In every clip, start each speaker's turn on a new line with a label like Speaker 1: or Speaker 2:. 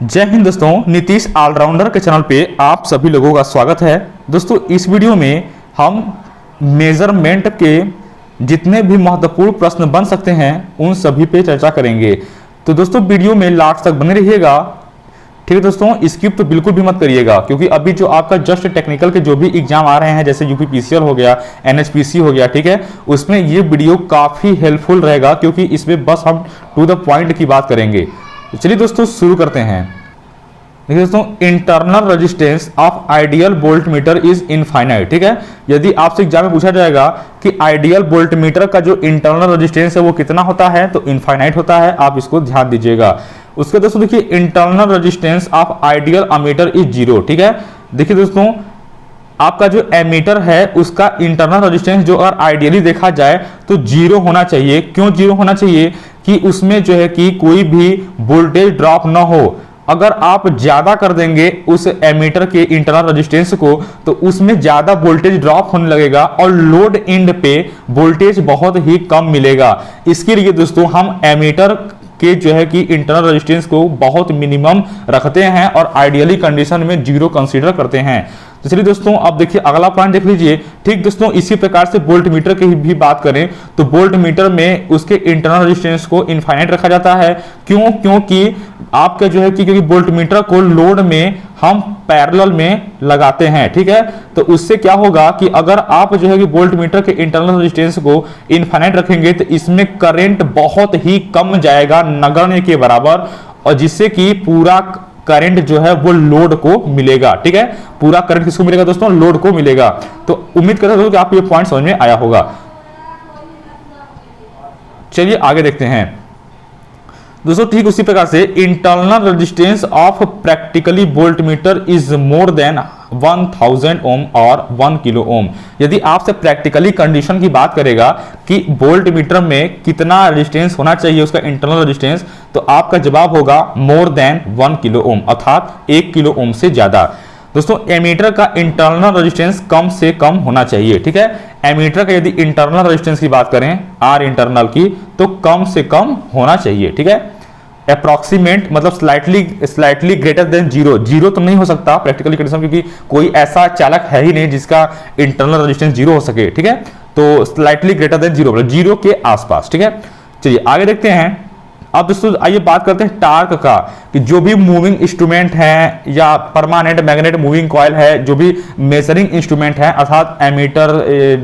Speaker 1: जय हिंद दोस्तों, नीतीश ऑलराउंडर के चैनल पे आप सभी लोगों का स्वागत है। दोस्तों इस वीडियो में हम मेजरमेंट के जितने भी महत्वपूर्ण प्रश्न बन सकते हैं उन सभी पे चर्चा करेंगे। तो दोस्तों वीडियो में लास्ट तक बने रहिएगा, ठीक है दोस्तों। स्किप तो बिल्कुल भी मत करिएगा, क्योंकि अभी जो आपका जस्ट टेक्निकल के जो भी एग्जाम आ रहे हैं, जैसे यूपीपीसीएल हो गया, एनएचपीसी हो गया, ठीक है, उसमें ये वीडियो काफी हेल्पफुल रहेगा, क्योंकि इसमें बस हम टू द पॉइंट की बात करेंगे। तो चलिए दोस्तों शुरू करते हैं। देखिए दोस्तों, internal resistance of ideal volt meter is infinite, ठीक है। यदि आपसे एग्जाम में पूछा जाएगा कि आइडियल वोल्ट मीटर का जो इंटरनल रेजिस्टेंस है वो कितना होता है, तो इनफाइनाइट होता है, आप इसको ध्यान दीजिएगा। उसके दोस्तों देखिए, internal resistance of ideal ammeter is zero, ठीक है। देखिए दोस्तों, आपका जो एमीटर है उसका इंटरनल रेजिस्टेंस जो अगर आइडियली देखा जाए तो जीरो होना चाहिए। क्यों जीरो होना चाहिए? कि उसमें जो है कि कोई भी वोल्टेज ड्रॉप ना हो। अगर आप ज्यादा कर देंगे उस एमीटर के इंटरनल रेजिस्टेंस को, तो उसमें ज्यादा वोल्टेज ड्रॉप होने लगेगा और लोड एंड पे वोल्टेज बहुत ही कम मिलेगा। इसके लिए दोस्तों हम एमीटर के जो है कि इंटरनल रेजिस्टेंस को बहुत मिनिमम रखते हैं और आइडियली कंडीशन में जीरो कंसीडर करते हैं। तो चलिए दोस्तों, अब देखिए अगला पॉइंट देख लीजिए। ठीक दोस्तों, इसी प्रकार से वोल्ट मीटर की भी बात करें तो वोल्ट मीटर में उसके इंटरनल रेजिस्टेंस को इनफाइनाइट रखा जाता है। क्यों? क्योंकि आपका जो है कि क्योंकि वोल्ट मीटर को लोड में हम पैरेलल में लगाते हैं, ठीक है। तो उससे क्या होगा कि अगर आप जो है कि वोल्ट मीटर के इंटरनल रेजिस्टेंस को इनफाइनाइट रखेंगे तो इसमें करंट बहुत ही कम जाएगा, नगण्य के बराबर, और जिससे कि पूरा करंट जो है वो लोड को मिलेगा, ठीक है। पूरा करंट किसको मिलेगा दोस्तों? लोड को मिलेगा। तो उम्मीद करता हूं कि आपको ये पॉइंट समझ में आया होगा। चलिए आगे देखते हैं दोस्तों। ठीक उसी प्रकार से internal resistance of practically volt meter is more than 1000 ओम और 1 किलो ओम। यदि आपसे प्रैक्टिकली कंडीशन की बात करेगा कि वोल्ट मीटर में कितना रेजिस्टेंस होना चाहिए उसका इंटरनल रेजिस्टेंस, तो आपका जवाब होगा मोर देन 1 किलो ओम, अर्थात 1 किलो ओम से ज्यादा। दोस्तों एमीटर का इंटरनल रेजिस्टेंस कम से कम होना चाहिए, ठीक है। एमीटर का यदि इंटरनल रेजिस्टेंस की बात करें आर इंटरनल की, तो कम से कम होना चाहिए, ठीक है। अप्रॉक्सीमेट मतलब slightly greater than zero. Zero तो नहीं हो सकता प्रैक्टिकली कंडीशन, क्योंकि कोई ऐसा चालक है ही नहीं जिसका इंटरनल रेजिस्टेंस जीरो हो सके, ठीक है। तो स्लाइटली ग्रेटर देन जीरो मतलब जीरो के आसपास, ठीक है। चलिए आगे देखते हैं। अब दोस्तों आइए बात करते हैं टार्क का, कि जो भी मूविंग इंस्ट्रूमेंट है या परमानेंट मैग्नेट मूविंग कॉइल है, जो भी मेजरिंग इंस्ट्रूमेंट है, अर्थात एमीटर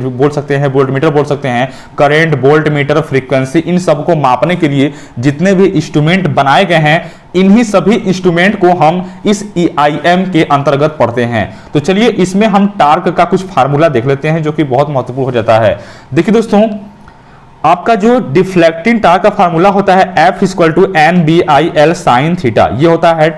Speaker 1: बोल सकते हैं, वोल्ट मीटर बोल सकते हैं, करंट, वोल्ट मीटर, फ्रीक्वेंसी, इन सबको मापने के लिए जितने भी इंस्ट्रूमेंट बनाए गए हैं, इन्हीं सभी इंस्ट्रूमेंट को हम इस EIM के अंतर्गत पढ़ते हैं। तो चलिए इसमें हम टार्क का कुछ फार्मूला देख लेते हैं जो कि बहुत महत्वपूर्ण हो जाता है। देखिए दोस्तों, आपका जो डिफ्लेक्टिंग टार्क का फार्मूला होता है F = NBIL sin थीटा, ये होता है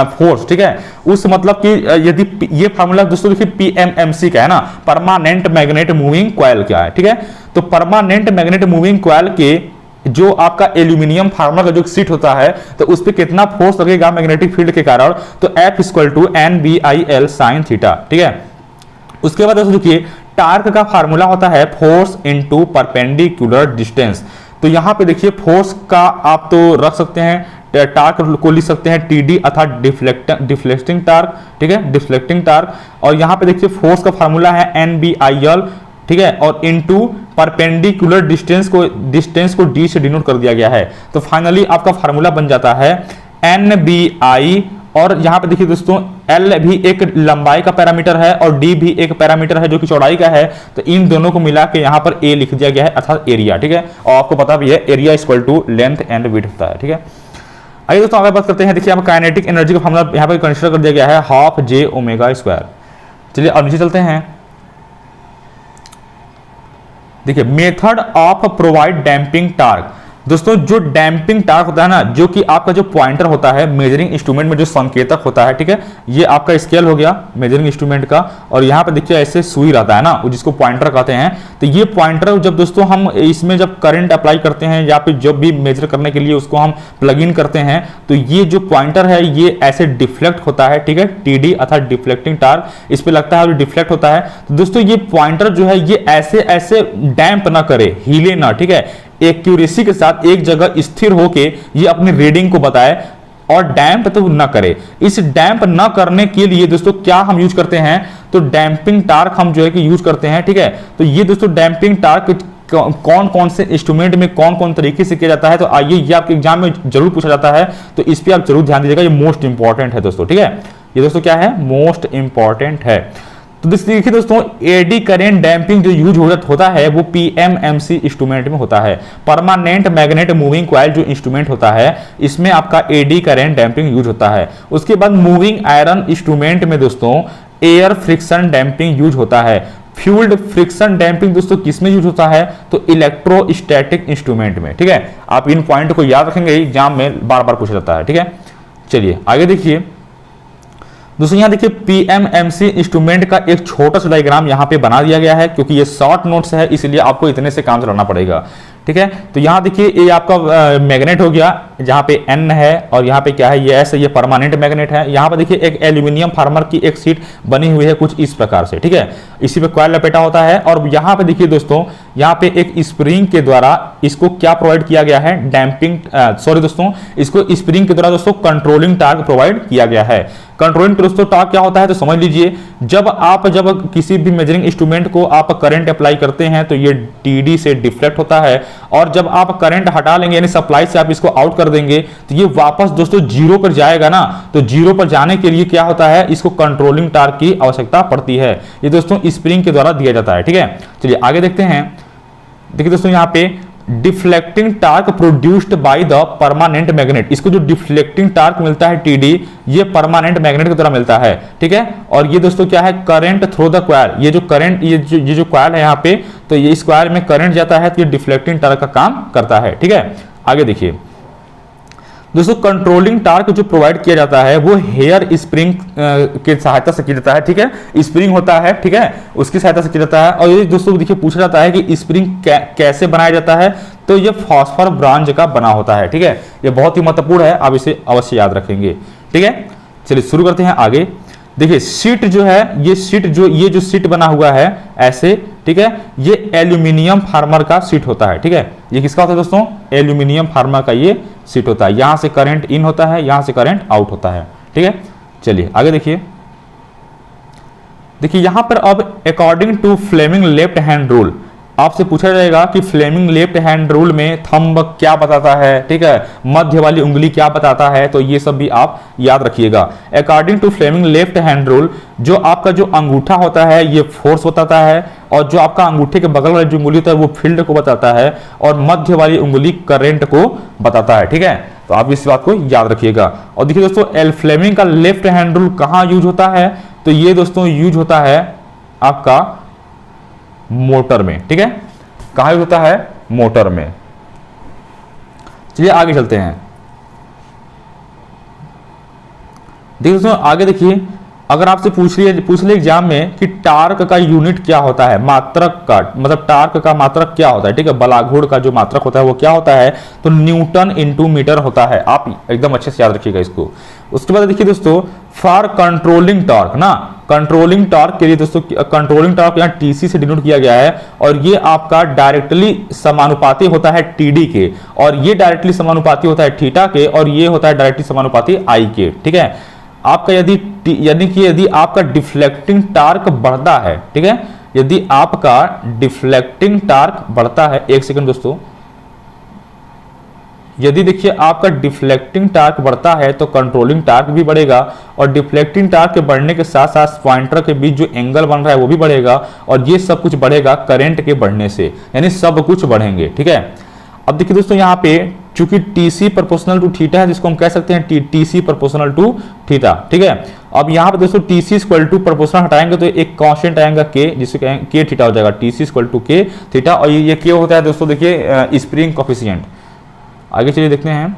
Speaker 1: फोर्स, ठीक है। उस मतलब कि यदि ये फार्मूला दोस्तों देखिए PMMC का है ना, परमानेंट मैग्नेट मूविंग कॉइल क्या है, ठीक है। तो परमानेंट मैग्नेट मूविंग कॉइल के जो आपका एल्यूमिनियम फार्मर का जो सीट होता है, तो उस पर कितना फोर्स लगेगा मैग्नेटिक फील्ड के कारण, तो F = NBIL sin थीटा, ठीक है। उसके बाद दोस्तों देखिए टार्क का फार्मूला होता है फोर्स इनटू परपेंडिकुलर डिस्टेंस। तो यहां पे देखिए फोर्स का आप तो रख सकते हैं, टार्क को लिख सकते हैं TD अर्थात डिफ्लेक्टिंग टार्क, ठीक है, डिफ्लेक्टिंग टार्क। और यहां पे देखिए फोर्स का फार्मूला है NBIL, ठीक है, और इनटू परपेंडिकुलर डिस्टेंस को D से डिनोट कर दिया गया है। तो फाइनली आपका फार्मूला बन जाता है NBI, और यहां पे देखिए दोस्तों L भी एक लंबाई का पैरामीटर है और D भी एक पैरामीटर है जो कि चौड़ाई का है। तो इन दोनों को मिला के यहां पर A लिख दिया गया है, अर्थात एरिया, ठीक है। और आपको पता भी है एरिया = लेंथ एंड विड्थ होता है, ठीक है। आइए दोस्तों आगे बात करते हैं। देखिए काइनेटिक एनर्जी का फार्मूला यहां पर कंसीडर कर दिया गया है 12 J⍵²। चलिए अब नीचे चलते हैं। देखिए method of provide damping torque. दोस्तों जो डैम्पिंग टार्क होता है ना, जो कि आपका जो पॉइंटर होता है मेजरिंग इंस्ट्रूमेंट में जो संकेतक होता है, ठीक है, ये आपका स्केल हो गया मेजरिंग इंस्ट्रूमेंट का, और यहाँ पे देखिए ऐसे सुई रहता है ना, जिसको पॉइंटर कहते हैं। तो ये पॉइंटर जब दोस्तों हम इसमें जब करंट अप्लाई करते हैं या फिर जब भी मेजर करने के लिए उसको हम प्लग इन करते हैं, तो ये जो पॉइंटर है ये ऐसे डिफ्लेक्ट होता है, ठीक है। TD अर्थात डिफ्लेक्टिंग टार्क इस पे लगता है और डिफ्लेक्ट होता है। तो दोस्तों ये पॉइंटर जो है ये ऐसे ऐसे डैम्प ना करे, हिले ना, ठीक है, एक्यूरेसी के साथ एक जगह स्थिर होके ये अपनी रीडिंग को बताए। और डैम्प तो न करे। इस डैम्प न करने के लिए दोस्तों क्या हम यूज करते हैं, तो डैम्पिंग टार्क हम जो है कि यूज करते हैं, ठीक है। तो ये दोस्तों डैम्पिंग टार्क कौन कौन से इंस्ट्रूमेंट में कौन कौन तरीके से किया जाता है, तो आइए ये आपके एग्जाम में जरूर पूछा जाता है, तो इस पे आप जरूर ध्यान दीजिएगा, ये मोस्ट इंपॉर्टेंट है दोस्तों, ठीक है। ये दोस्तों क्या है, मोस्ट इंपॉर्टेंट है। तो देखिए दोस्तों, एडी करेंट डैम्पिंग जो यूज होता है वो पीएमएमसी इंस्ट्रूमेंट में होता है। परमानेंट मैग्नेट मूविंग कॉइल जो इंस्ट्रूमेंट होता है इसमें आपका एडी करेंट डैम्पिंग यूज होता है। उसके बाद मूविंग आयरन इंस्ट्रूमेंट में दोस्तों एयर फ्रिक्शन डैम्पिंग यूज होता है। फ्यूल्ड फ्रिक्शन डैम्पिंग दोस्तों किसमें यूज होता है, तो इलेक्ट्रोस्टैटिक इंस्ट्रूमेंट में, ठीक है। आप इन पॉइंट को याद रखेंगे, एग्जाम में बार बार पूछा जाता है, ठीक है। चलिए आगे देखिए दोस्तों, यहाँ देखिए पीएमएमसी इंस्ट्रूमेंट का एक छोटा सा डायग्राम यहाँ पे बना दिया गया है, क्योंकि ये शॉर्ट नोट्स है इसलिए आपको इतने से काम चलाना पड़ेगा, ठीक है। तो यहाँ देखिए ये आपका मैग्नेट हो गया, जहाँ पे एन है और यहाँ पे क्या है, ये एस है, ये परमानेंट मैग्नेट है। यहाँ पे देखिए एक एल्यूमिनियम फार्मर की एक सीट बनी हुई है कुछ इस प्रकार से, ठीक है। इसी पे कॉइल लपेटा होता है और यहाँ पे देखिए दोस्तों, यहाँ पे एक स्प्रिंग के द्वारा इसको क्या प्रोवाइड किया गया है, डैम्पिंग सॉरी दोस्तों, इसको स्प्रिंग के द्वारा दोस्तों कंट्रोलिंग टार्क प्रोवाइड किया गया है। कंट्रोलिंग दोस्तों टार्क क्या होता है, तो समझ लीजिए, जब किसी भी मेजरिंग इंस्ट्रूमेंट को आप करंट अप्लाई करते हैं तो ये टीडी से डिफ्लेक्ट होता है, और जब आप करंट हटा लेंगे यानी सप्लाई से आप इसको आउट कर देंगे तो ये वापस दोस्तों जीरो पर जाएगा ना। तो जीरो पर जाने के लिए क्या होता है, इसको कंट्रोलिंग टार्क की आवश्यकता पड़ती है। ये दोस्तों स्प्रिंग के द्वारा दिया जाता है, ठीक है। चलिए आगे देखते हैं। देखिए दोस्तों, यहाँ पे deflecting torque produced by the permanent magnet, इसको जो डिफ्लेक्टिंग टार्क मिलता है टीडी, ये परमानेंट मैग्नेट की तरह मिलता है, ठीक है। और ये दोस्तों क्या है, करंट थ्रू द कॉइल, ये जो करंट ये जो कॉइल है यहाँ पे, तो ये इस कॉइल में करंट जाता है तो ये डिफ्लेक्टिंग टार्क का काम करता है, ठीक है। आगे देखिए दोस्तों, कंट्रोलिंग टार्क जो प्रोवाइड किया जाता है वो हेयर स्प्रिंग की सहायता से किया जाता है, ठीक है। स्प्रिंग होता है, ठीक है, उसकी सहायता से किया जाता है। और ये दोस्तों देखिए पूछा जाता है कि स्प्रिंग कैसे बनाया जाता है, तो ये फॉस्फर ब्रांच का बना होता है, ठीक है। ये बहुत ही महत्वपूर्ण है, आप इसे अवश्य याद रखेंगे, ठीक है। चलिए शुरू करते हैं आगे। देखिए सीट जो है, ये सीट बना हुआ है ऐसे, ठीक है, ये एल्यूमिनियम फार्मर का सीट होता है, ठीक है। ये किसका होता है दोस्तों, एल्यूमिनियम फार्मर का ये सीट होता है। यहां से करंट इन होता है, यहां से करंट आउट होता है, ठीक है। चलिए आगे देखिए यहां पर अब according to Fleming left hand rule आपसे पूछा जाएगा कि फ्लेमिंग लेफ्ट हैंड रूल में थंब क्या बताता है, ठीक है, मध्य वाली उंगली क्या बताता है, तो ये सब भी आप याद रखिएगा। According to Fleming left hand rule, जो आपका जो अंगूठा होता है ये फोर्स बताता है, और जो आपका अंगूठे के बगल वाली जो उंगली होता है वो फील्ड को बताता है, और मध्य वाली उंगली करंट को बताता है, ठीक है। तो आप इस बात को याद रखिएगा। और देखिए दोस्तों, एल फ्लेमिंग का लेफ्ट हैंड रूल कहां यूज होता है, तो ये दोस्तों यूज होता है आपका मोटर में, ठीक है। कहां यूज होता है, मोटर में। चलिए आगे चलते हैं। देखिए दोस्तों आगे देखिए, अगर आपसे पूछ ले एग्जाम में कि टार्क का यूनिट क्या होता है, मात्रक का मतलब टार्क का मात्रक क्या होता है, ठीक है, बलाघूर्ण का जो मात्रक होता है वो क्या होता है, तो न्यूटन इंटू मीटर होता है। आप एकदम अच्छे से याद रखिएगा इसको। उसके बाद देखिए दोस्तों, फॉर कंट्रोलिंग टॉर्क ना, कंट्रोलिंग टॉर्क के लिए दोस्तों, कंट्रोलिंग टॉर्क यहाँ टीसी से डिनोट किया गया है, और ये आपका डायरेक्टली समानुपाती होता है टीडी के, और ये डायरेक्टली समानुपाती होता है थीटा के, और ये होता है डायरेक्टली समानुपाती आई के, ठीक है। आपका यदि आपका डिफ्लेक्टिंग टार्क बढ़ता है, ठीक है, यदि आपका डिफ्लेक्टिंग टार्क बढ़ता है, एक सेकंड दोस्तों, यदि देखिए आपका डिफ्लेक्टिंग टार्क बढ़ता है तो कंट्रोलिंग टार्क भी बढ़ेगा, और डिफ्लेक्टिंग टार्क के बढ़ने के साथ साथ पॉइंटर के बीच जो एंगल बन रहा है वो भी बढ़ेगा, और ये सब कुछ बढ़ेगा करंट के बढ़ने से, यानी सब कुछ बढ़ेंगे, ठीक है। अब देखिए दोस्तों, यहाँ पे चूंकि टीसी प्रोपोर्शनल टू थीटा है, जिसको हम कह सकते हैं टीसी प्रोपोर्शनल टू थीटा, ठीक है। अब यहाँ पे दोस्तों टीसी इक्वल टू प्रोपोर्शनल हटाएंगे तो एक कांस्टेंट आएगा के, जिसे कहेंगे के थीटा हो जाएगा, टीसी इक्वल टू के थीटा, और ये के होता है दोस्तों देखिए स्प्रिंग कोफिशिएंट। आगे चलिए देखते हैं।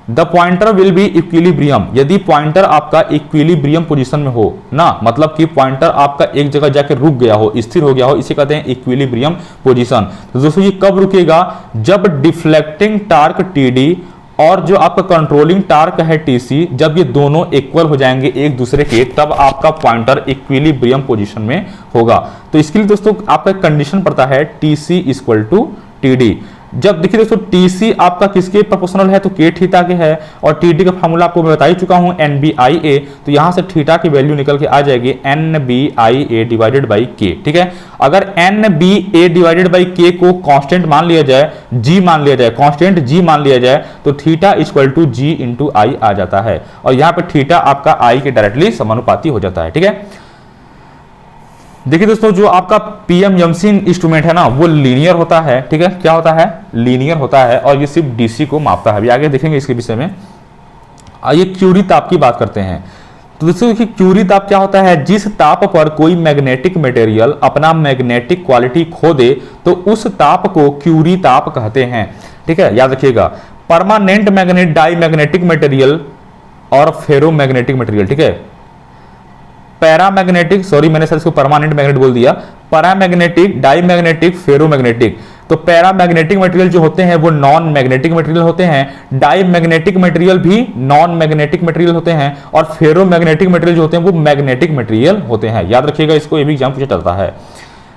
Speaker 1: The pointer will be equilibrium, यदि पॉइंटर आपका इक्विलिब्रियम पोजीशन में हो ना, मतलब कि पॉइंटर आपका एक जगह जाकर रुक गया हो, स्थिर हो गया हो, इसे कहते हैं इक्विलिब्रियम पोजीशन। तो दोस्तों ये कब रुकेगा, जब डिफ्लेक्टिंग टार्क टीडी और जो आपका कंट्रोलिंग टार्क है टीसी, जब ये दोनों इक्वल हो जाएंगे एक दूसरे के, तब आपका पॉइंटर इक्विलिब्रियम पोजीशन में होगा। तो इसके लिए दोस्तों आपका कंडीशन पड़ता है टीसी इक्वल टू टीडी। जब देखिए दोस्तों टीसी आपका किसके प्रोपोर्शनल है, तो के थीटा के है, और टीटी का फार्मूला आपको मैं बता ही चुका हूं NBIA, तो यहां से थीटा की वैल्यू निकल के आ जाएगी NBIA डिवाइडेड बाई के। ठीक है, अगर NBA डिवाइडेड बाई के को कांस्टेंट मान लिया जाए, जी मान लिया जाए, कांस्टेंट जी मान लिया जाए, तो theta equal to G into I आ जाता है, और यहां पे थीटा आपका आई के डायरेक्टली समानुपाती हो जाता है। ठीक है, देखिए दोस्तों जो आपका PMMC इंस्ट्रूमेंट है ना वो लीनियर होता है। ठीक है, क्या होता है, लीनियर होता है, और ये सिर्फ डीसी को मापता है। अभी आगे देखेंगे इसके विषय में। आइए क्यूरी ताप की बात करते हैं। तो दोस्तों देखिए क्यूरी ताप क्या होता है, जिस ताप पर कोई मैग्नेटिक मटेरियल अपना मैग्नेटिक क्वालिटी खो दे तो उस ताप को क्यूरी ताप कहते हैं। ठीक है, याद रखिएगा, परमानेंट मैग्नेट डाईमैग्नेटिक मटेरियल और फेरोमैग्नेटिक मटेरियल। ठीक है, पैरामैग्नेटिक, सॉरी मैंने सर इसको परमानेंट मैग्नेट बोल दिया, पैरामैग्नेटिक, डाईमैग्नेटिक, फेरोमैग्नेटिक। तो पैरामैग्नेटिक मटेरियल जो होते हैं वो नॉन मैग्नेटिक मटेरियल होते हैं, डाईमैग्नेटिक मटेरियल भी नॉन मैग्नेटिक मटेरियल होते हैं, और फेरोमैग्नेटिक मटेरियल जो होते हैं वो मैग्नेटिक मटेरियल होते हैं। याद रखिएगा, इसको ये भी एग्जाम पूछा जाता है।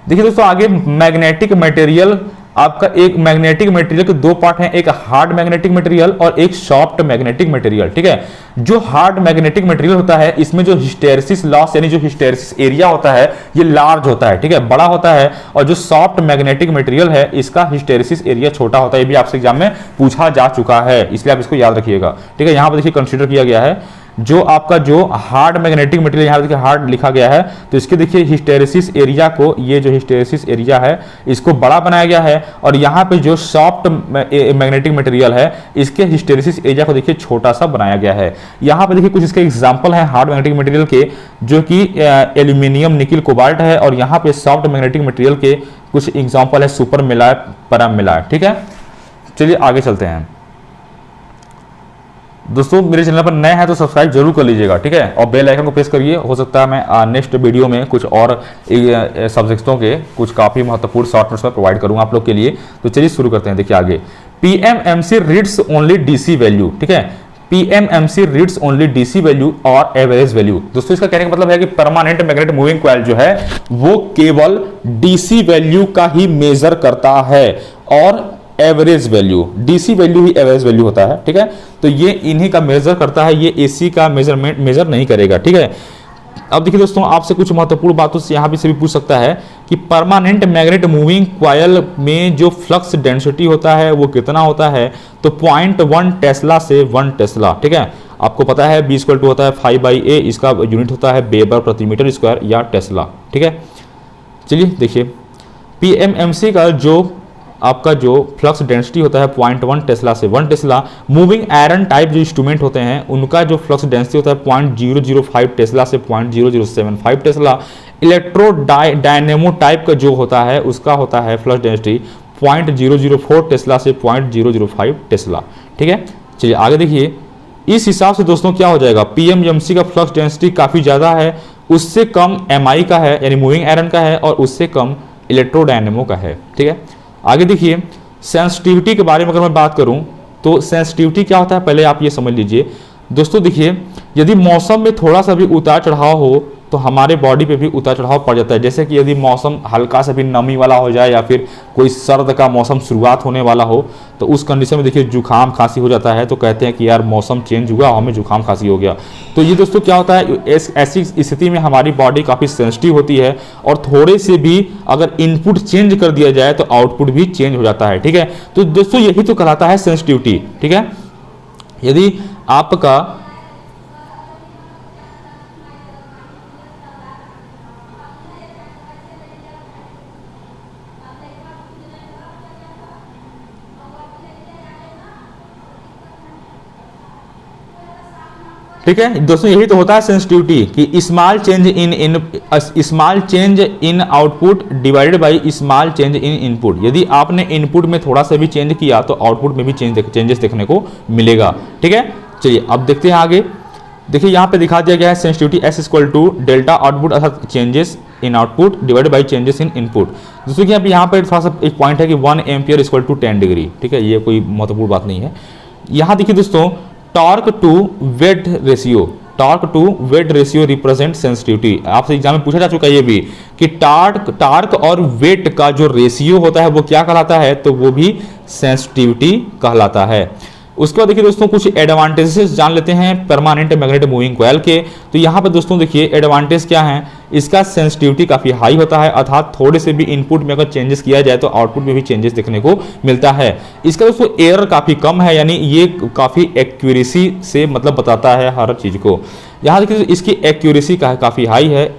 Speaker 1: देखिए दोस्तों आगे मैग्नेटिक मटेरियल, आपका एक मैग्नेटिक मटेरियल के दो पार्ट हैं, एक हार्ड मैग्नेटिक मटेरियल और एक सॉफ्ट मैग्नेटिक मटेरियल। ठीक है, जो हार्ड मैग्नेटिक मटेरियल होता है इसमें जो हिस्टेरेसिस लॉस यानी जो हिस्टेरेसिस एरिया होता है ये लार्ज होता है। ठीक है, बड़ा होता है, और जो सॉफ्ट मैग्नेटिक मटेरियल है इसका हिस्टेरेसिस एरिया छोटा होता है। ये भी आपसे एग्जाम में पूछा जा चुका है, इसलिए आप इसको याद रखिएगा। ठीक है, यहां पर देखिए कंसीडर किया गया है जो आपका जो हार्ड मैग्नेटिक मटेरियल, यहां देखिए हार्ड लिखा गया है, तो इसके देखिए हिस्टेरेसिस एरिया को, ये जो हिस्टेरेसिस एरिया है इसको बड़ा बनाया गया है, और यहां पे जो सॉफ्ट मैग्नेटिक मटेरियल है इसके हिस्टेरेसिस एरिया को देखिए छोटा सा बनाया गया है। यहां पे देखिए कुछ इसके एग्जांपल हैं हार्ड मैग्नेटिक मटेरियल के, जो कि एल्यूमिनियम, निकिल, कोबाल्ट है, और यहां पे सॉफ्ट मैग्नेटिक मटेरियल के कुछ एग्जांपल है सुपर मिलाय, परम मिलाय। ठीक है, चलिए आगे चलते हैं। दोस्तों मेरे चैनल पर नए हैं तो सब्सक्राइब जरूर कर लीजिएगा। ठीक है, और बेल आइकन को प्रेस करिए, हो सकता है मैं नेक्स्ट वीडियो में कुछ और सब्जेक्टों के कुछ काफ़ी महत्वपूर्ण शॉर्ट नोट्स में प्रोवाइड करूंगा आप लोग के लिए। तो चलिए शुरू करते हैं। देखिए आगे, PMMC reads only DC value. ठीक है, PMMC reads only DC value और एवरेज वैल्यू। दोस्तों इसका कहने का मतलब है कि परमानेंट मैग्नेट मूविंग कॉइल जो है वो केवल DC वैल्यू का ही मेजर करता है, और एवरेज वैल्यू, डीसी वैल्यू ही एवरेज वैल्यू होता है। ठीक है, तो ये इन्हीं का मेजर करता है, ये एसी का मेजरमेंट मेजर नहीं करेगा। ठीक है, अब देखिए दोस्तों आपसे कुछ महत्वपूर्ण बातों से यहाँ भी पूछ सकता है कि परमानेंट मैग्नेट मूविंग कॉइल में जो फ्लक्स डेंसिटी होता है वो कितना होता है, तो 0.1 टेस्ला से 1 टेस्ला। ठीक है, आपको पता है B = होता है 5/A, इसका यूनिट होता है वेबर प्रति मीटर स्क्वायर या टेस्ला। ठीक है, चलिए देखिए PMMC का जो आपका जो फ्लक्स डेंसिटी होता है 0.1 टेस्ला से 1 टेस्ला। मूविंग आयरन टाइप जो इंस्ट्रूमेंट होते हैं उनका जो फ्लक्स डेंसिटी होता है 0.005 टेस्ला से 0.0075 टेस्ला। इलेक्ट्रो डायनेमो टाइप का जो होता है उसका होता है फ्लक्स डेंसिटी 0.004 टेस्ला से 0.005 टेस्ला। ठीक है, चलिए आगे देखिए। इस हिसाब से दोस्तों क्या हो जाएगा, PMMC का फ्लक्स डेंसिटी काफ़ी ज़्यादा है, उससे कम MI का है यानी मूविंग आयरन का है, और उससे कम इलेक्ट्रोडायनेमो का है। ठीक है, आगे देखिए सेंसिटिविटी के बारे में अगर मैं बात करूं तो सेंसिटिविटी क्या होता है पहले आप ये समझ लीजिए। दोस्तों देखिए यदि मौसम में थोड़ा सा भी उतार चढ़ाव हो तो हमारे बॉडी पे भी उतार चढ़ाव पड़ जाता है। जैसे कि यदि मौसम हल्का सा भी नमी वाला हो जाए या फिर कोई सर्द का मौसम शुरुआत होने वाला हो तो उस कंडीशन में देखिए जुकाम खांसी हो जाता है, तो कहते हैं कि यार मौसम चेंज हुआ, हमें जुकाम खांसी हो गया। तो ये दोस्तों क्या होता है, ऐसी स्थिति में हमारी बॉडी काफ़ी सेंसिटिव होती है, और थोड़े से भी अगर इनपुट चेंज कर दिया जाए तो आउटपुट भी चेंज हो जाता है। ठीक है, तो दोस्तों यही तो कहलाता है सेंसिटिविटी। ठीक है, यदि आपका ठीक है दोस्तों, यही तो होता है सेंसिटिविटी कि small change in output divided by small change in input. यदि आपने इनपुट में थोड़ा सा भी चेंज किया तो आउटपुट में भी चेंजेस देखने को मिलेगा। ठीक है, चलिए अब देखते हैं आगे। देखिए यहाँ पे दिखा दिया गया है सेंसिटिविटी S = डेल्टा आउटपुट अर्थात changes in output divided by changes in input. दोस्तों कि अब यहाँ पर थोड़ा सा एक पॉइंट है कि 1 एम्पियर = 10 डिग्री। ठीक है, ये कोई महत्वपूर्ण बात नहीं है। यहाँ देखिए दोस्तों torque to weight ratio, torque to weight ratio represent sensitivity. आपसे एग्जाम में पूछा जा चुका है ये भी कि टार्क और वेट का जो रेशियो होता है वो क्या कहलाता है, तो वो भी सेंसिटिविटी कहलाता है। उसके बाद देखिए दोस्तों कुछ एडवांटेजेस जान लेते हैं परमानेंट मैग्नेटिक मूविंग कॉइल के। तो यहाँ पर दोस्तों देखिए एडवांटेज क्या है, इसका सेंसिटिविटी काफ़ी हाई होता है, अर्थात थोड़े से भी इनपुट में अगर चेंजेस किया जाए तो आउटपुट में भी चेंजेस देखने को मिलता है। इसका दोस्तों एरर काफ़ी कम है, यानी ये काफ़ी एक्यूरेसी से मतलब बताता है हर चीज़ को। यहाँ देखिए इसकी एक्यूरेसी काफ़ी हाई है,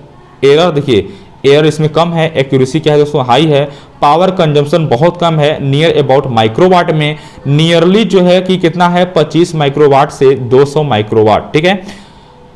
Speaker 1: एरर देखिए एयर इसमें कम है, एक्यूरेसी क्या है दोस्तों हाई है, पावर कंजम्पशन बहुत कम है, नियर अबाउट माइक्रोवाट में, नियरली जो है कि कितना है 25 माइक्रोवाट से 200 माइक्रोवाट, ठीक है।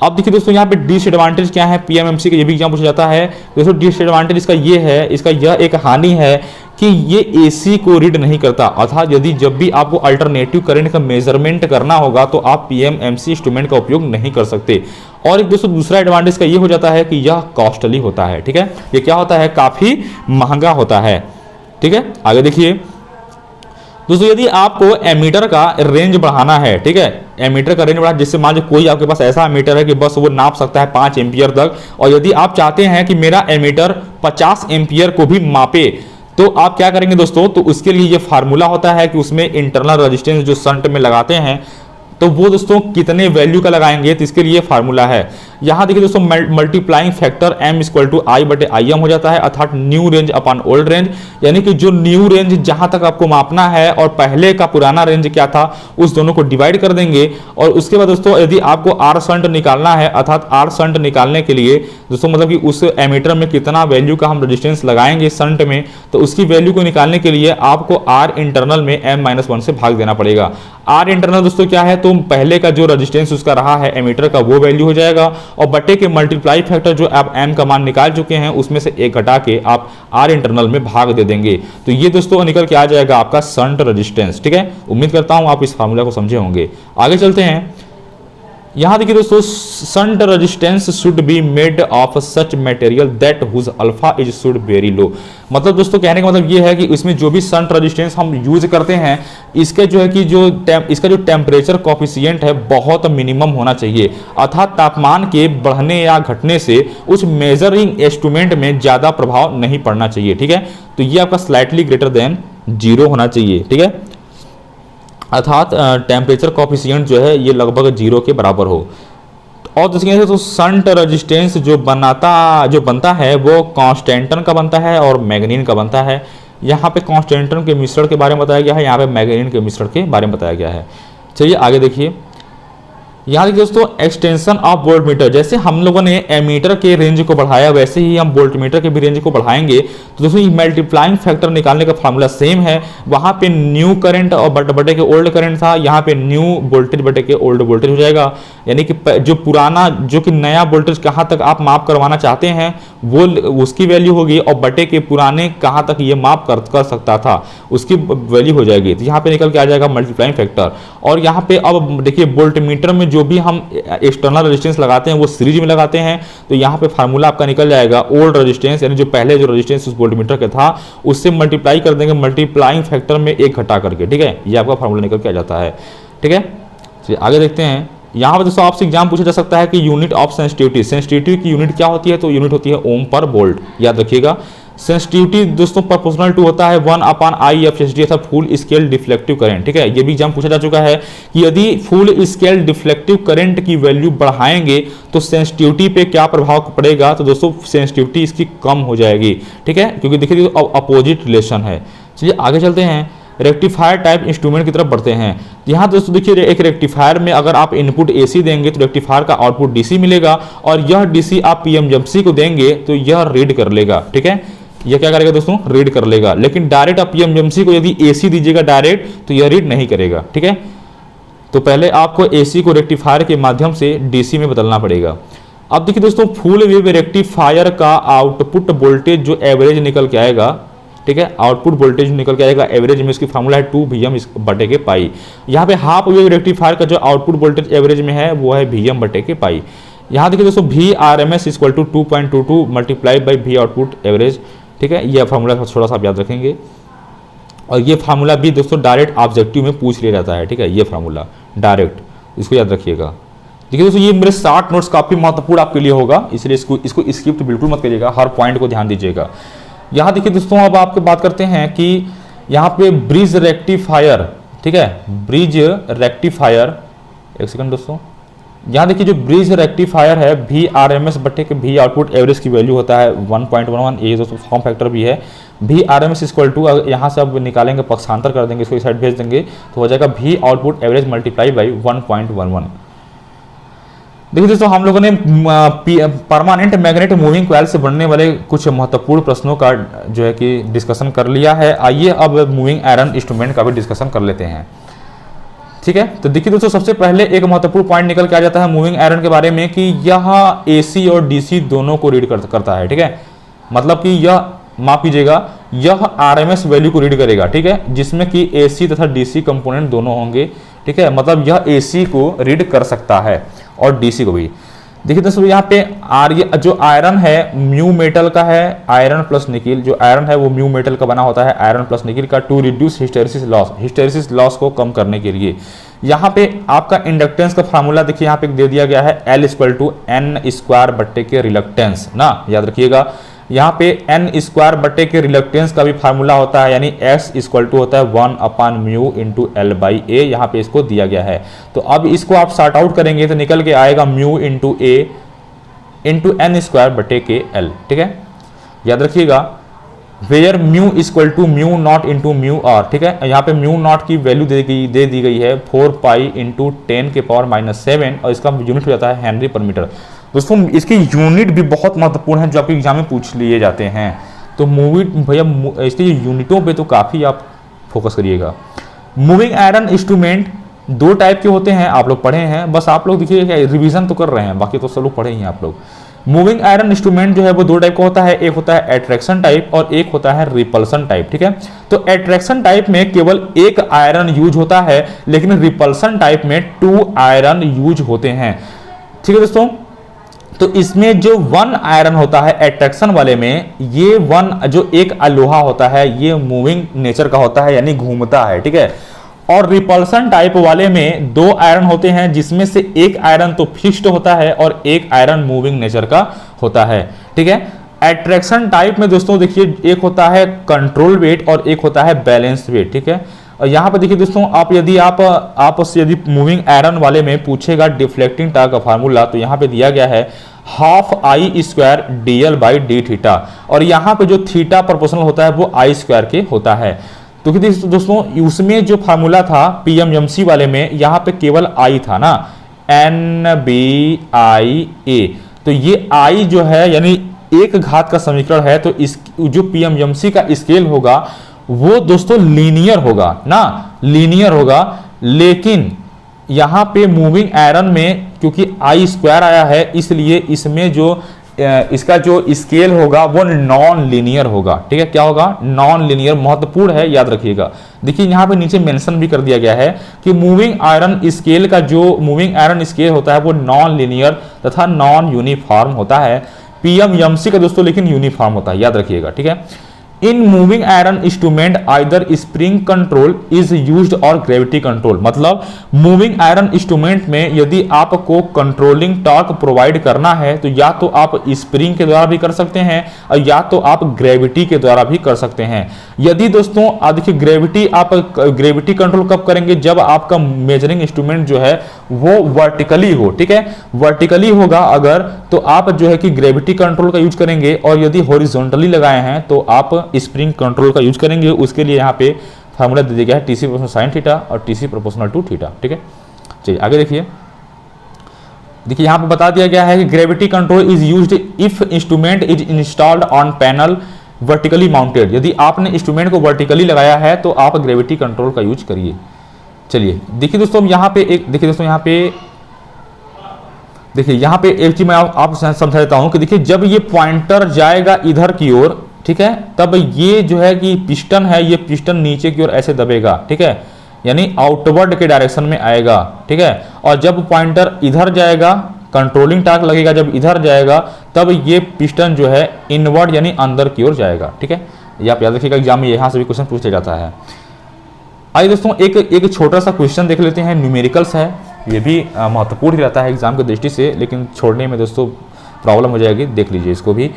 Speaker 1: अब देखिए दोस्तों यहाँ पे डिसएडवांटेज क्या है पीएमएमसी का, ये भी एग्जाम पूछा जाता है दोस्तों। डिसएडवांटेज इसका ये है, इसका यह एक हानि है कि ये एसी को रीड नहीं करता, अर्थात यदि जब भी आपको अल्टरनेटिव करंट का मेजरमेंट करना होगा तो आप पीएमएमसी इंस्ट्रूमेंट का उपयोग नहीं कर सकते। और एक दोस्तों दूसरा एडवांटेज का ये हो जाता है कि यह कॉस्टली होता है, ठीक है, ये क्या होता है काफी महंगा होता है, ठीक है। आगे देखिए दोस्तों यदि आपको एमीटर का रेंज बढ़ाना है, ठीक है, एमीटर का रेंज बढ़ा, जिससे मान लो कोई आपके पास ऐसा एमीटर है कि बस वो नाप सकता है 5 एम्पियर तक, और यदि आप चाहते हैं कि मेरा एमीटर 50 एम्पियर को भी मापे, तो आप क्या करेंगे दोस्तों, तो उसके लिए ये फार्मूला होता है कि उसमें इंटरनल रेजिस्टेंस जो शंट में लगाते हैं तो वो दोस्तों कितने वैल्यू का लगाएंगे, तो इसके लिए फार्मूला है। यहाँ देखिए दोस्तों मल्टीप्लाइंग फैक्टर m = I/IM हो जाता है, अर्थात new range upon old range, यानी कि जो न्यू रेंज जहां तक आपको मापना है और पहले का पुराना रेंज क्या था उस दोनों को डिवाइड कर देंगे। और उसके बाद दोस्तों यदि आपको आर शंट निकालना है, अर्थात आर शंट निकालने के लिए दोस्तों मतलब कि उस एमीटर में कितना वैल्यू का हम रेजिस्टेंस लगाएंगे शंट में, तो उसकी वैल्यू को निकालने के लिए आपको आर इंटरनल में m-1 से भाग देना पड़ेगा। आर इंटरनल दोस्तों क्या है, तो पहले का जो रेजिस्टेंस उसका रहा है एमीटर का वो वैल्यू हो जाएगा, और बटे के मल्टीप्लाई फैक्टर जो आप m का मान निकाल चुके हैं उसमें से एक घटा के आप आर इंटरनल में भाग दे देंगे, तो ये दोस्तों निकल के आ जाएगा आपका शंट रेजिस्टेंस, ठीक है। उम्मीद करता हूं आप इस फार्मूला को समझे होंगे। आगे चलते हैं, यहां देखिए दोस्तों shunt resistance should be made of such material that whose alpha is should very low. मतलब दोस्तों कहने का मतलब ये है कि इसमें जो भी शंट रेजिस्टेंस हम यूज करते हैं इसके जो है कि इसका जो टेम्परेचर कॉफिशिएंट है बहुत मिनिमम होना चाहिए, अर्थात तापमान के बढ़ने या घटने से उस मेजरिंग इंस्ट्रूमेंट में ज्यादा प्रभाव नहीं पड़ना चाहिए, ठीक है। तो ये आपका स्लाइटली ग्रेटर देन 0 होना चाहिए, ठीक है, अर्थात टेम्परेचर कॉफिशिएंट जो है ये लगभग 0 के बराबर हो। और दूसरी तो शंट रेजिस्टेंस जो बनता है वो कांस्टेंटन का बनता है और मैग्नीन का बनता है। यहाँ पे कांस्टेंटन के मिश्रण के बारे में बताया गया है, यहाँ पे मैग्नीन के मिश्रण के बारे में बताया गया है। चलिए आगे देखिए, यहाँ देखिए दोस्तों एक्सटेंशन ऑफ वोल्टमीटर, जैसे हम लोगों ने एमीटर के रेंज को बढ़ाया वैसे ही हम वोल्टमीटर के भी रेंज को बढ़ाएंगे। तो दोस्तों मल्टीप्लाइंग फैक्टर निकालने का फार्मूला सेम है, वहां पे न्यू करंट और बटे के ओल्ड करंट था, यहाँ पे न्यू वोल्टेज बटे के ओल्ड वोल्टेज हो जाएगा, यानी कि जो पुराना जो कि नया वोल्टेज कहाँ तक आप माप करवाना चाहते हैं वो उसकी वैल्यू होगी, और बटे के पुराने कहाँ तक ये माप कर सकता था उसकी वैल्यू हो जाएगी। तो यहाँ पे निकल के आ जाएगा मल्टीप्लाइंग फैक्टर। और यहाँ पे अब देखिए वोल्टमीटर में जो भी हम एक्सटर्नल रेजिस्टेंस लगाते हैं वो सीरीज में लगाते हैं, तो यहाँ पे फार्मूला आपका निकल जाएगा ओल्ड रेजिस्टेंस, यानी जो पहले जो रेजिस्टेंस उस वोल्टमीटर का था उससे मल्टीप्लाई कर देंगे मल्टीप्लाइंग फैक्टर में 1 घटा करके, ठीक है, ये आपका फार्मूला निकल के आ जाता है, ठीक है। चलिए आगे देखते हैं, यहाँ पर दोस्तों आपसे एग्जाम पूछा जा सकता है कि यूनिट ऑफ सेंसिटिविटी, सेंसिटिविटी की यूनिट क्या होती है, तो यूनिट होती है ओम पर वोल्ट, याद रखिएगा। सेंसिटिविटी दोस्तों प्रोपोर्शनल टू होता है 1/IFSD अर्थात फुल स्केल डिफ्लेक्टिव करंट, ठीक है, ये भी एग्जाम पूछा जा चुका है कि यदि फुल स्केल डिफ्लेक्टिव करंट की वैल्यू बढ़ाएंगे तो सेंसिटिविटी पे क्या प्रभाव पड़ेगा, तो दोस्तों सेंसिटिविटी इसकी कम हो जाएगी, ठीक है, क्योंकि देखिए अपोजिट रिलेशन है। चलिए आगे चलते हैं, रेक्टिफायर टाइप इंस्ट्रूमेंट की तरफ बढ़ते हैं। यहाँ दोस्तों देखिए एक रेक्टिफायर में अगर आप इनपुट एसी देंगे तो रेक्टिफायर का आउटपुट डीसी मिलेगा, और यह डीसी आप पीएमएमसी को देंगे तो यह रीड कर लेगा, ठीक है, यह क्या करेगा दोस्तों रीड कर लेगा। लेकिन डायरेक्ट आप पीएमएमसी को यदि एसी दीजिएगा डायरेक्ट तो यह रीड नहीं करेगा, ठीक है। तो पहले आपको एसी को रेक्टिफायर के माध्यम से डीसी में बदलना पड़ेगा। अब देखिए दोस्तों फुल वेव रेक्टिफायर का आउटपुट वोल्टेज जो एवरेज निकल के आएगा, ठीक है, आउटपुट वोल्टेज निकल के आएगा एवरेज में, इसकी फार्मूला है 2Vm बटे के पाई। यहाँ पे हाफ वेव रेक्टिफायर का जो आउटपुट वोल्टेज एवरेज में है वो है Vm बटे के पाई। यहाँ देखिए दोस्तों VRMS = 2.22 multiply by V output average, ठीक है, यह फार्मूला थोड़ा सा आप याद रखेंगे। और ये फार्मूला भी दोस्तों डायरेक्ट ऑब्जेक्टिव में पूछ लिया जाता है, ठीक है, ये फार्मूला डायरेक्ट इसको याद रखिएगा। देखिए दोस्तों ये मेरे 60 नोट्स काफी महत्वपूर्ण आपके लिए होगा, इसलिए इसको स्किप तो बिल्कुल मत करिएगा, हर पॉइंट को ध्यान दीजिएगा। यहाँ देखिए दोस्तों अब आपके बात करते हैं कि यहाँ पे ब्रिज रेक्टिफायर, ठीक है, ब्रिज रेक्टिफायर, एक सेकंड दोस्तों, यहाँ देखिए जो ब्रिज रेक्टिफायर है वी आर एम एस बट्टे के वी आउटपुट एवरेज की वैल्यू होता है 1.11, ये दोस्तों फॉर्म फैक्टर भी है। V R M S equal to, यहाँ से अब निकालेंगे, पक्षांतर कर देंगे, इसको इस साइड भेज देंगे तो हो जाएगा we output average multiply by 1.11। देखिए दोस्तों हम लोगों ने परमानेंट मैग्नेट मूविंग कॉइल से बनने वाले कुछ महत्वपूर्ण प्रश्नों का जो है कि डिस्कशन कर लिया है। आइए अब मूविंग आयरन इंस्ट्रूमेंट का भी डिस्कशन कर लेते हैं, ठीक है। तो देखिए दोस्तों सबसे पहले एक महत्वपूर्ण पॉइंट निकल के आ जाता है मूविंग आयरन के बारे में कि यह एसी और डीसी दोनों को रीड करता है, ठीक है। मतलब कि यह, माफ कीजिएगा, यह आरएमएस वैल्यू को रीड करेगा, ठीक है, जिसमें कि एसी तथा डीसी कंपोनेंट दोनों होंगे, ठीक है। मतलब यह एसी को रीड कर सकता है और डीसी को भी। देखिए दोस्तों यहाँ पे जो आयरन है म्यू मेटल का है, आयरन प्लस निकिल, जो आयरन है वो म्यू मेटल का बना होता है, आयरन प्लस निकिल का, टू रिड्यूस हिस्टेरिसिस लॉस को कम करने के लिए। यहाँ पे आपका इंडक्टेंस का फार्मूला देखिए यहाँ पे दे दिया गया है, L equal to N square बट्टे के रिलक्टेंस ना, याद रखिएगा। यहाँ पे एन स्क्वायर बट्टे के रिलक्टेंस का भी फार्मूला होता है, यानी S इक्वल टू होता है 1/μ इंटू एल बाई ए, यहाँ पे इसको दिया गया है। तो अब इसको आप सॉर्ट आउट करेंगे तो निकल के आएगा mu into A into N square बटे के एल, ठीक है, याद रखिएगा। Where mu equal to mu naught into mu R, ठीक है। यहाँ पे म्यू नॉट की वैल्यू दे दी गई है 4 पाई इंटू 10 के पावर -7 और इसका यूनिट हो जाता है हेनरी पर मीटर। दोस्तों इसकी यूनिट भी बहुत महत्वपूर्ण है जो आपके एग्जाम में पूछ लिए जाते हैं, तो भैया इसके यूनिटों पे तो काफ़ी आप फोकस करिएगा। मूविंग आयरन इंस्ट्रूमेंट दो टाइप के होते हैं, आप लोग पढ़े हैं, बस आप लोग देखिए रिवीजन तो कर रहे हैं, बाकी तो सब लोग पढ़े ही हैं आप लोग। मूविंग आयरन इंस्ट्रूमेंट जो है वो दो टाइप का होता है, एक होता है एट्रैक्शन टाइप और एक होता है रिपल्सन टाइप, ठीक है। तो एट्रैक्शन टाइप में केवल एक आयरन यूज होता है, लेकिन रिपल्सन टाइप में 2 आयरन यूज होते हैं, ठीक है दोस्तों। तो इसमें जो 1 आयरन होता है एट्रैक्शन वाले में, ये 1 जो एक लोहा होता है ये मूविंग नेचर का होता है, यानी घूमता है, ठीक है। और रिपल्सन टाइप वाले में 2 आयरन होते हैं, जिसमें से एक आयरन तो फिक्स्ड होता है और एक आयरन मूविंग नेचर का होता है, ठीक है। एट्रैक्शन टाइप में दोस्तों देखिए एक होता है कंट्रोल वेट और एक होता है बैलेंस वेट, ठीक है। और यहाँ पर देखिए दोस्तों यदि यदि मूविंग आयरन वाले में पूछेगा डिफ्लेक्टिंग टार्क का फार्मूला, तो यहाँ पे दिया गया है ½ dl बाई डी थीटा, और यहाँ पे जो थीटा प्रोपोर्शनल होता है वो I स्क्वायर के होता है। तो दोस्तों उसमें जो फार्मूला था PMMC वाले में, यहाँ पे केवल I था ना, NBIA, तो ये I जो है यानी एक घात का समीकरण है, तो इस जो PMMC का स्केल होगा वो दोस्तों लीनियर होगा ना, लीनियर होगा। लेकिन यहाँ पे मूविंग आयरन में क्योंकि I स्क्वायर आया है, इसलिए इसमें जो इसका जो स्केल होगा वो नॉन लीनियर होगा, ठीक है। क्या होगा? नॉन लीनियर, महत्वपूर्ण है, याद रखिएगा। देखिए यहाँ पे नीचे मेंशन भी कर दिया गया है कि मूविंग आयरन स्केल का जो मूविंग आयरन स्केल होता है वो नॉन लीनियर तथा नॉन यूनिफॉर्म होता है। PMMC का दोस्तों लेकिन यूनिफॉर्म होता है, याद रखिएगा, ठीक है। In moving iron instrument either spring control is used और ग्रेविटी कंट्रोल, मतलब मूविंग आयरन इंस्ट्रूमेंट में यदि आपको कंट्रोलिंग टॉर्क प्रोवाइड करना है तो या तो आप स्प्रिंग के द्वारा भी कर सकते हैं और या तो आप ग्रेविटी के द्वारा भी कर सकते हैं। यदि दोस्तों देखिए ग्रेविटी कंट्रोल कब करेंगे? जब आपका मेजरिंग इंस्ट्रूमेंट जो है वो वर्टिकली हो, ठीक है, वर्टिकली होगा अगर, तो आप जो है कि ग्रेविटी कंट्रोल का यूज करेंगे, और यदि हॉरिजॉन्टली लगाए हैं तो आप स्प्रिंग कंट्रोल का यूज करेंगे। उसके लिए यहाँ पे फार्मूला दे दिया गया है TC प्रोपोर्शनल साइन थीटा और TC प्रोपोर्शनल टू थीटा, ठीक है। चलिए आगे देखिए यहाँ पे बता दिया गया है कि gravity control is used if instrument is installed on panel vertically mounted. यदि आपने इंस्ट्रूमेंट को वर्टिकली लगाया है तो आप ग्रेविटी कंट्रोल का यूज करिए। चलिए देखिए दोस्तों यहाँ पे एक चीज मैं आप समझा देता हूं कि देखिए जब ये पॉइंटर जाएगा इधर की ओर, ठीक है, तब ये जो है कि पिस्टन है, ये पिस्टन नीचे की ओर ऐसे दबेगा, ठीक है, यानी आउटवर्ड के डायरेक्शन में आएगा, ठीक है। और जब पॉइंटर इधर जाएगा, कंट्रोलिंग टार्क लगेगा जब इधर जाएगा, तब ये पिस्टन जो है इनवर्ड यानी अंदर की ओर जाएगा, ठीक है। ये आप याद रखिएगा, एग्जाम में यहाँ से भी क्वेश्चन पूछा जाता है। आइए दोस्तों एक छोटा सा क्वेश्चन देख लेते हैं, न्यूमेरिकल्स है, ये भी महत्वपूर्ण ही रहता है एग्जाम की दृष्टि से, लेकिन छोड़ने में दोस्तों प्रॉब्लम हो जाएगी, देख लीजिए इसको भी।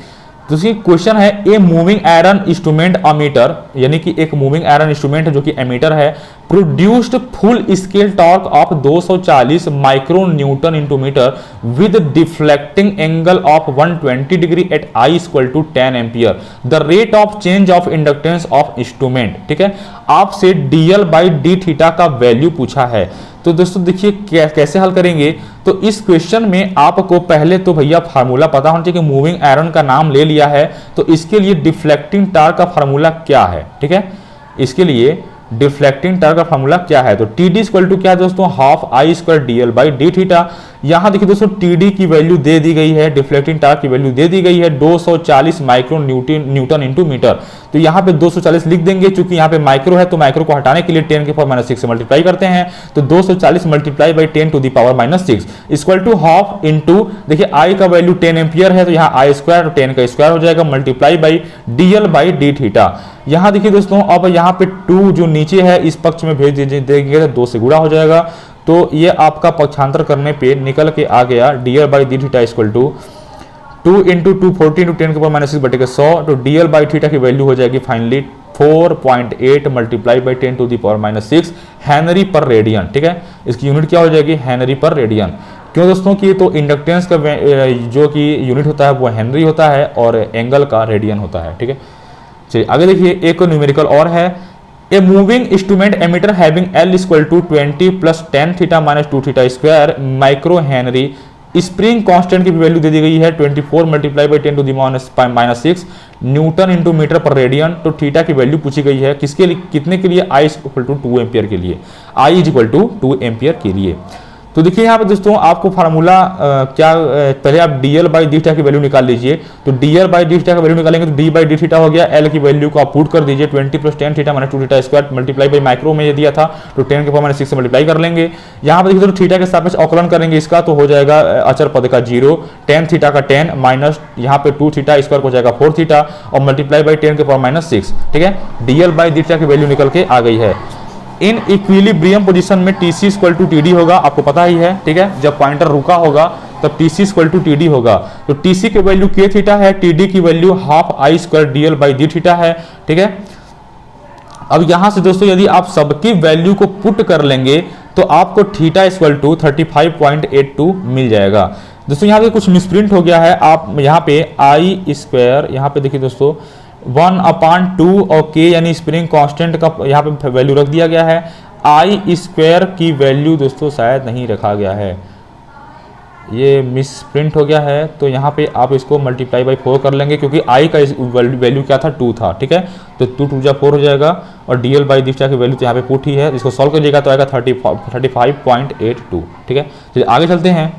Speaker 1: दूसरी क्वेश्चन है a moving iron instrument ammeter, यानी कि एक मूविंग आयरन इंस्ट्रूमेंट जो कि एमीटर है, produced full scale torque of 240 micro newton into metre with deflecting angle of 120 degree at I equal to 10 ampere, the rate of change of inductance of instrument. ठीक है, आपसे d L by d theta का value पूछा है। तो दोस्तों देखिए कैसे हल करेंगे। तो इस क्वेश्चन में आपको पहले तो भैया फार्मूला पता होना चाहिए कि मूविंग आयरन का नाम ले लिया है, तो इसके लिए डिफ्लेक्टिंग टार्क का फार्मूला क्या है। ठीक है, इसके लिए डिफ्लेक्टिंग टार्क का फार्मूला क्या है, तो टी डी इक्वल टू क्या है दोस्तों, half I square D L by d theta. यहां देखिए दोस्तों टी डी की वैल्यू दे दी गई है, डिफ्लेक्टिंग टार्क की वैल्यू दे दी गई है 240 माइक्रो न्यूटन इंटू मीटर। तो यहाँ पे 240 लिख देंगे, चूंकि यहाँ पे माइक्रो है तो माइक्रो को हटाने के लिए 10 के पावर -6 से मल्टीप्लाई करते हैं, तो 240 multiply by 10 to the power -6 equal to half into, देखिए आई का वैल्यू 10 एम्पियर है तो यहाँ आई स्क्वायर 10 का स्क्वायर हो जाएगा, multiply by DL by d theta. यहाँ देखिए दोस्तों अब यहाँ पे 2 जो नीचे है इस पक्ष में भेज दीजिए, 2 से गुणा हो जाएगा, तो ये आपका पक्षांतर करने पे निकल के आ गया d L by d theta equal to 2 into 240 into 10 के पावर -6 बटे के 100, तो डीएल बाई थीटा की वैल्यू हो जाएगी finally 4.8 multiply by 10 to the power -6 henry per radian. ठीक है, इसकी यूनिट क्या हो जाएगी, हेनरी पर रेडियन। क्यों दोस्तों कि तो इंडक्टेंस का जो कि यूनिट होता है वो हेनरी होता है और एंगल का रेडियन होता है। ठीक है, चलिए आगे देखिए एक न्यूमेरिकल और है, a moving instrument ammeter having L equal to 20 plus 10 theta minus 2 theta square micro henry, spring constant की वैल्यू दे दी गई है 24 multiply by 10 to the -6 newton into metre पर रेडियन। तो थीटा की वैल्यू पूछी गई है किसके लिए, कितने के लिए, आई इक्वल टू 2 एम्पियर के लिए, I is equal to 2 ampere के लिए। तो देखिए यहाँ पे दोस्तों आपको फार्मूला पहले आप डीएल बाई डी थीटा की वैल्यू निकाल लीजिए। तो डीएल बाई डी थीटा का वैल्यू निकालेंगे तो डी बाई डी थीटा हो गया, एल की वैल्यू को आप पुट कर दीजिए 20 plus 10 theta minus 2 theta square multiply by micro में ये दिया था तो 10 के पावर -6 से मल्टीप्लाई कर लेंगे। यहाँ पर देखिए तो थीटा के सापेक्ष अवकलन करेंगे इसका, तो हो जाएगा अचर पद का 0, 10 थीटा का 10 माइनस यहाँ पे 2 थीटा स्क्वायर हो जाएगा 4 थीटा और मल्टीप्लाई बाई 10 के पावर -6। ठीक है, डीएल बाई डी थीटा की वैल्यू निकल के आ गई है। इन इक्विलिब्रियम पोजीशन में टीसी इक्वल टू टीडी होगा, आपको पता ही है। ठीक है, जब पॉइंटर रुका होगा तब टीसी इक्वल टू टीडी होगा। तो टीसी की वैल्यू के थीटा है, टीडी की value half I square DL by d theta है। ठीक है, अब यहां से दोस्तों यदि आप सबकी वैल्यू को पुट कर लेंगे तो आपको थीटा इक्वल टू 35.82 मिल जाएगा। दोस्तों यहाँ पे कुछ मिसप्रिंट हो गया है, आप यहाँ पे आई स्क्वायर यहाँ पे देखिए दोस्तों 1/2 और के यानी स्प्रिंग कांस्टेंट का यहाँ पे वैल्यू रख दिया गया है, आई स्क्वायर की वैल्यू दोस्तों शायद नहीं रखा गया है, ये मिस प्रिंट हो गया है। तो यहाँ पे आप इसको मल्टीप्लाई बाई 4 कर लेंगे क्योंकि आई का वैल्यू क्या था 2 था। ठीक है, तो 2 2 4 हो जाएगा और डीएल बाई डी थीटा की वैल्यू तो यहाँ पे पुट ही है, इसको सॉल्व करिएगा तो आएगा 35.82। ठीक है, चलिए आगे चलते हैं।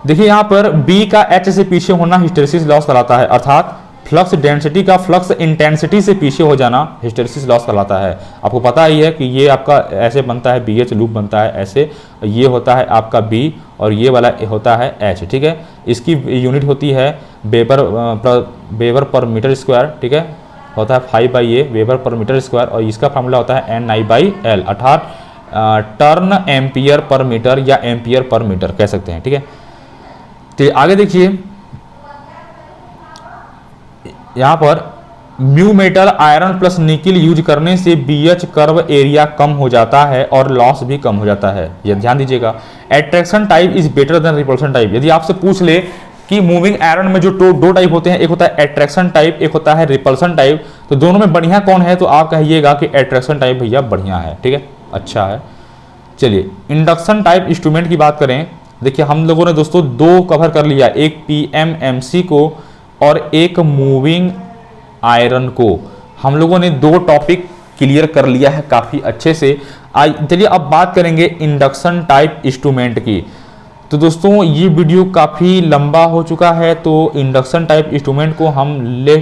Speaker 1: देखिए यहाँ पर बी का एच से पीछे होना हिस्टेरिसिस लॉस कहलाता है, अर्थात फ्लक्स डेंसिटी का फ्लक्स इंटेंसिटी से पीछे हो जाना हिस्टेरिसिस लॉस कहलाता है। आपको पता ही है कि ये आपका ऐसे बनता है, BH लूप बनता है ऐसे, ये होता है आपका B और ये वाला होता है H। ठीक है, इसकी यूनिट होती है वेबर पर मीटर स्क्वायर। ठीक है, होता है 5/A वेबर पर मीटर स्क्वायर और इसका फार्मूला होता है NI/L अर्थात टर्न एम्पियर पर मीटर या एम्पियर पर मीटर कह सकते हैं। ठीक है, तो आगे देखिए यहाँ पर mu metal iron plus nickel use करने से BH कर्व एरिया कम हो जाता है और लॉस भी कम हो जाता है, ये ध्यान दीजिएगा। Attraction type is better than repulsion type. यदि आपसे पूछ ले कि मूविंग आयरन में जो दो टाइप होते हैं, एक होता है एट्रैक्शन टाइप, एक होता है रिपल्शन टाइप, तो दोनों में बढ़िया कौन है, तो आप कहिएगा कि एट्रैक्शन टाइप भैया बढ़िया है। ठीक है, अच्छा है। चलिए इंडक्शन टाइप इंस्ट्रूमेंट की बात करें। देखिए हम लोगों ने दोस्तों 2 कवर कर लिया, एक PMMC को और एक मूविंग आयरन को। हम लोगों ने 2 टॉपिक क्लियर कर लिया है काफ़ी अच्छे से। चलिए अब बात करेंगे इंडक्शन टाइप इंस्ट्रूमेंट की। तो दोस्तों ये वीडियो काफ़ी लंबा हो चुका है, तो इंडक्शन टाइप इंस्ट्रूमेंट को हम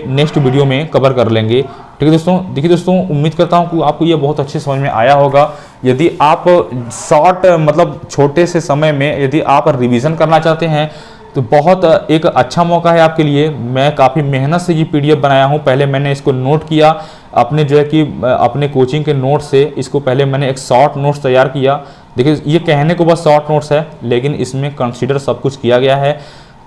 Speaker 1: नेक्स्ट वीडियो में कवर कर लेंगे। ठीक है दोस्तों, देखिए दोस्तों उम्मीद करता हूँ कि आपको ये बहुत अच्छे समझ में आया होगा। यदि आप शॉर्ट मतलब छोटे से समय में यदि आप रिवीजन करना चाहते हैं तो बहुत एक अच्छा मौका है आपके लिए। मैं काफ़ी मेहनत से ये PDF बनाया हूँ, पहले मैंने इसको नोट किया अपने जो है कि अपने कोचिंग के नोट से, इसको पहले मैंने एक शॉर्ट नोट्स तैयार किया देखिए ये कहने को बस शॉर्ट नोट्स है, लेकिन इसमें कंसीडर सब कुछ किया गया है।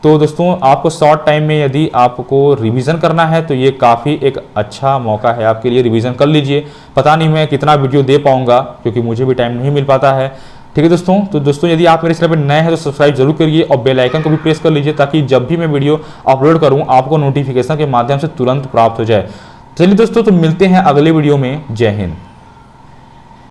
Speaker 1: तो दोस्तों आपको शॉर्ट टाइम में यदि आपको रिवीजन करना है तो ये काफ़ी एक अच्छा मौका है आपके लिए, रिवीजन कर लीजिए। पता नहीं मैं कितना वीडियो दे पाऊंगा क्योंकि मुझे भी टाइम नहीं मिल पाता है। ठीक है दोस्तों, तो दोस्तों यदि आप मेरे चैनल पर नए हैं तो सब्सक्राइब जरूर करिए और बेल आइकन को भी प्रेस कर लीजिए ताकि जब भी मैं वीडियो अपलोड करूं आपको नोटिफिकेशन के माध्यम से तुरंत प्राप्त हो जाए। चलिए दोस्तों, तो मिलते हैं अगले वीडियो में। जय हिंद।